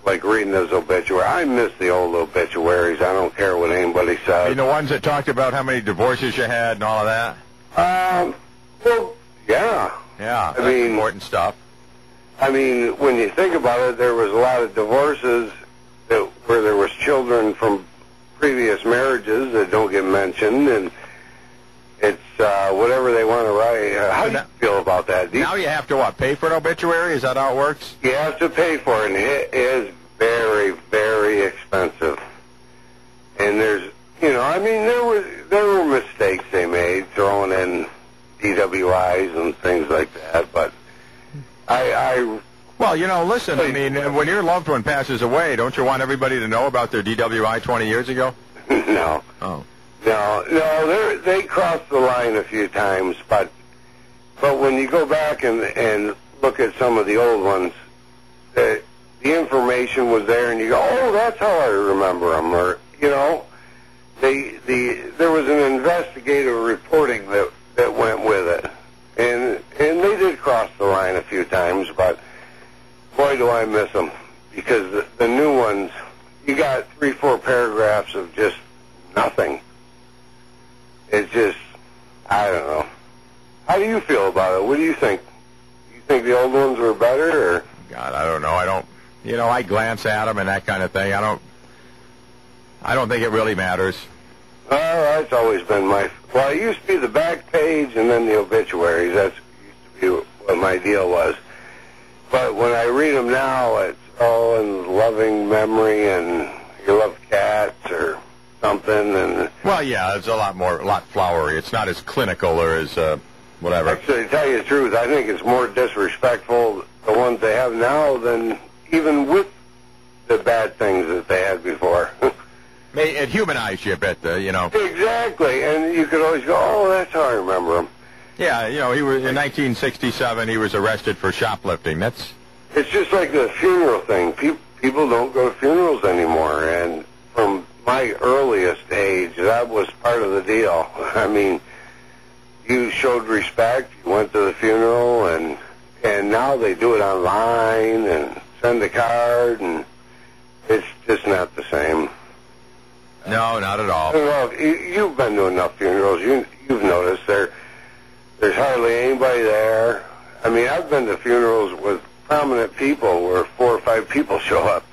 like reading those obituaries. I miss the old obituaries. I don't care what anybody says. You know, the ones that talked about how many divorces you had and all of that? Well, yeah. Yeah, I mean, important stuff. I mean, when you think about it, there was a lot of divorces where there was children from previous marriages that don't get mentioned, and it's whatever they want to write. How do you feel about that? Now you have to, what, pay for an obituary? Is that how it works? You have to pay for it, and it is very, very expensive. And there's, you know, I mean, there were mistakes they made throwing in DWIs and things like that, but Well, you know, listen, I mean, when your loved one passes away, don't you want everybody to know about their DWI 20 years ago? No. Oh. No, they crossed the line a few times, but when you go back and look at some of the old ones, the information was there, and you go, oh, that's how I remember them, or, you know, there was an investigative reporting that went with it, and they did cross the line a few times, but boy, do I miss them, because the new ones, you got 3-4 paragraphs of just nothing. It's just, I don't know. How do you feel about it? What do you think? You think the old ones were better, or? God, I don't know. You know, I glance at them and that kind of thing. I don't think it really matters. Oh, that's always been well, it used to be the back page and then the obituaries. That used to be what my deal was. But when I read them now, it's all in loving memory and you love cats or something. And well, yeah, it's a lot flowery. It's not as clinical or as whatever. Actually, to tell you the truth, I think it's more disrespectful, the ones they have now, than even with the bad things that they had before. It humanized you a bit, you know. Exactly, and you could always go, oh, that's how I remember him. Yeah, you know, he was in 1967. He was arrested for shoplifting. It's just like the funeral thing. People don't go to funerals anymore, and from my earliest age, that was part of the deal. I mean, you showed respect. You went to the funeral, and now they do it online and send a card, and it's just not the same. No, not at all. Well, you've been to enough funerals. You've noticed there's hardly anybody there. I mean, I've been to funerals with prominent people where 4 or 5 people show up.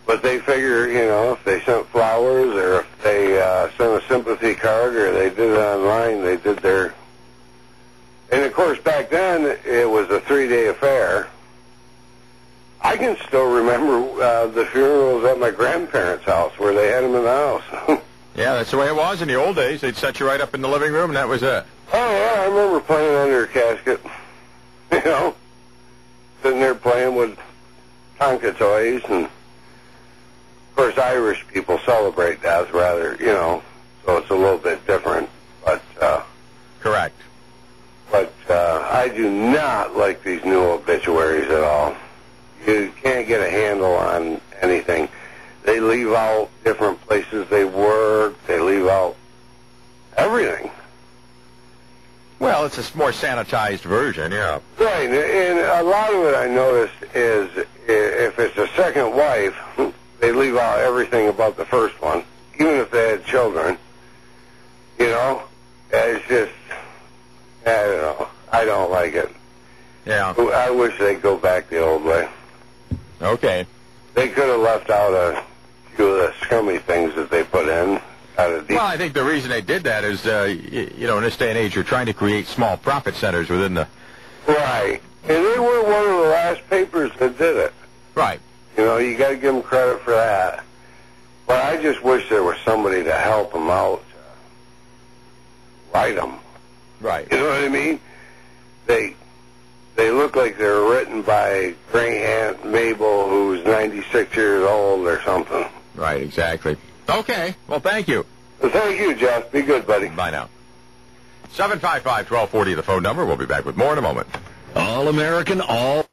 But they figure, you know, if they sent flowers or if they sent a sympathy card or they did it online, they did their... And, of course, back then, it was a 3-day affair. I can still remember the funerals at my grandparents' house where they had them in the house. Yeah, that's the way it was in the old days. They'd set you right up in the living room, and that was it. Oh, yeah, I remember playing under a casket. You know, sitting there playing with Tonka toys. And, of course, Irish people celebrate death rather, you know, so it's a little bit different. But correct. But I do not like these new obituaries at all. You can't get a handle on anything. They leave out different places they work. They leave out everything. Well, it's a more sanitized version, yeah. Right, and a lot of it I noticed is if it's a second wife, they leave out everything about the first one, even if they had children. You know, it's just, I don't know. I don't like it. Yeah. I wish they'd go back the old way. Okay. They could have left out a few of the scummy things that they put in. Well, I think the reason they did that is, you know, in this day and age, you're trying to create small profit centers within the... Right. And they were one of the last papers that did it. Right. You know, you got to give them credit for that. But I just wish there was somebody to help them out, write them. Right. You know what I mean? They look like they were written by Great Aunt Mabel, who's 96 years old or something. Right, exactly. Okay. Well, thank you. Well, thank you, Jeff. Be good, buddy. Bye now. 755-1240, the phone number. We'll be back with more in a moment. All American, all...